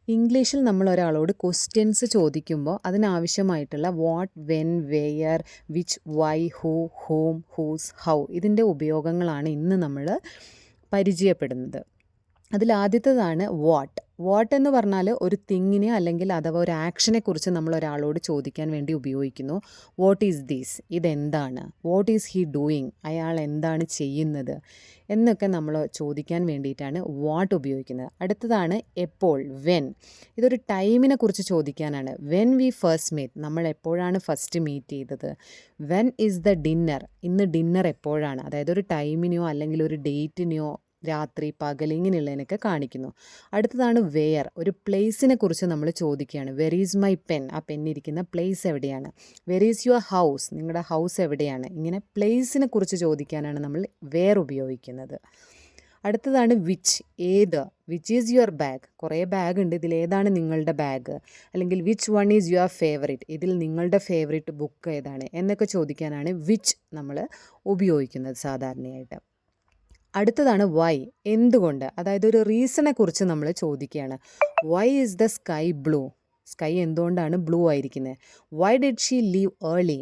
ഇംഗ്ലീഷിൽ നമ്മൾ ഒരാളോട് ക്വസ്റ്റ്യൻസ് ചോദിക്കുമ്പോൾ അതിനാവശ്യമായിട്ടുള്ള what, when, where, which, why, who, whom, whose, how ഇതിൻ്റെ ഉപയോഗങ്ങളാണ് ഇന്ന് നമ്മൾ പരിചയപ്പെടുന്നത്. അതിലാദ്യത്തേതാണ് വാട്ട്. വാട്ട് എന്ന് പറഞ്ഞാൽ ഒരു തിങ്ങിനെ അല്ലെങ്കിൽ അഥവാ ഒരു ആക്ഷനെ കുറിച്ച് നമ്മൾ ഒരാളോട് ചോദിക്കാൻ വേണ്ടി ഉപയോഗിക്കുന്നു. വാട്ട് ഈസ് ദീസ്, ഇതെന്താണ്? വാട്ട് ഈസ് ഹീ ഡൂയിങ്, അയാൾ എന്താണ് ചെയ്യുന്നത് എന്നൊക്കെ നമ്മൾ ചോദിക്കാൻ വേണ്ടിയിട്ടാണ് വാട്ട് ഉപയോഗിക്കുന്നത്. അടുത്തതാണ് എപ്പോൾ, വെൻ. ഇതൊരു ടൈമിനെ കുറിച്ച് ചോദിക്കാനാണ്. വെൻ വി ഫസ്റ്റ് മീറ്റ്, നമ്മൾ എപ്പോഴാണ് ഫസ്റ്റ് മീറ്റ് ചെയ്തത്. വെൻ ഈസ് ദ ഡിന്നർ, ഇന്ന് ഡിന്നർ എപ്പോഴാണ്, അതായത് ഒരു ടൈമിനെയോ അല്ലെങ്കിൽ ഒരു ഡേറ്റിനെയോ രാത്രി, പകൽ ഇങ്ങനെയുള്ളതിനൊക്കെ കാണിക്കുന്നു. അടുത്തതാണ് വെയർ. ഒരു പ്ലേസിനെ കുറിച്ച് നമ്മൾ ചോദിക്കുകയാണ്. വെർ ഈസ് മൈ പെൻ, ആ പെന്നിരിക്കുന്ന പ്ലേസ് എവിടെയാണ്. വെർ ഈസ് യുവർ ഹൗസ്, നിങ്ങളുടെ ഹൗസ് എവിടെയാണ്. ഇങ്ങനെ പ്ലേസിനെ കുറിച്ച് ചോദിക്കാനാണ് നമ്മൾ വെയർ ഉപയോഗിക്കുന്നത്. അടുത്തതാണ് വിച്ച്, ഏത്. വിച്ച് ഈസ് യുവർ ബാഗ്, കുറേ ബാഗ് ഉണ്ട്, ഇതിലേതാണ് നിങ്ങളുടെ ബാഗ്. അല്ലെങ്കിൽ which one is your favourite, ഇതിൽ നിങ്ങളുടെ ഫേവറേറ്റ് ബുക്ക് ഏതാണ് എന്നൊക്കെ ചോദിക്കാനാണ് വിച്ച് നമ്മൾ ഉപയോഗിക്കുന്നത് സാധാരണയായിട്ട്. അടുത്തതാണ് വൈ, എന്തുകൊണ്ട്, അതായത് ഒരു റീസണെ കുറിച്ച് നമ്മൾ ചോദിക്കുകയാണ്. Why is the sky blue, sky എന്തുകൊണ്ടാണ് ബ്ലൂ ആയിരിക്കുന്നത്. Why did she leave early,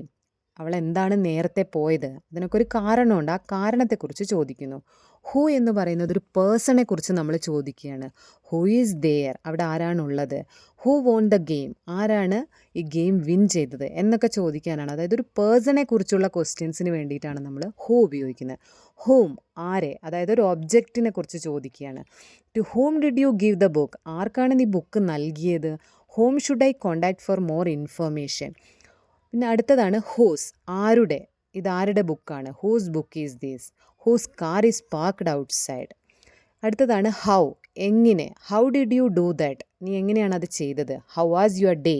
അവൾ എന്താണ് നേരത്തെ പോയത്, അതിനൊക്കെ ഒരു കാരണമുണ്ട്, ആ കാരണത്തെക്കുറിച്ച് ചോദിക്കുന്നു. ഹൂ എന്ന് പറയുന്നത് ഒരു പേഴ്സണെ കുറിച്ച് നമ്മൾ ചോദിക്കുകയാണ്. ഹൂ ഈസ് ദെയർ, അവിടെ ആരാണുള്ളത്. ഹൂ വോൺ ദ ഗെയിം, ആരാണ് ഈ ഗെയിം വിൻ ചെയ്തത് എന്നൊക്കെ ചോദിക്കാനാണ്. അതായത് ഒരു പേഴ്സണെ കുറിച്ചുള്ള ക്വസ്റ്റ്യൻസിന് വേണ്ടിയിട്ടാണ് നമ്മൾ ഹൂ ഉപയോഗിക്കുന്നത്. ഹൂം, ആരെ, അതായത് ഒരു ഒബ്ജക്റ്റിനെ കുറിച്ച് ചോദിക്കുകയാണ്. To whom did you give the book, ആർക്കാണ് നീ ബുക്ക് നൽകിയത്. Whom should I contact for more information. പിന്നെ അടുത്തതാണ് ഹൂസ്, ആരുടെ, ഇതാരുടെ ബുക്കാണ്. Whose book is these. Whose car is parked outside. അടുത്തതാണ് ഹൗ, എങ്ങനെ. How did you do that, നീ എങ്ങനെയാണ് അത് ചെയ്തത്. How was your day,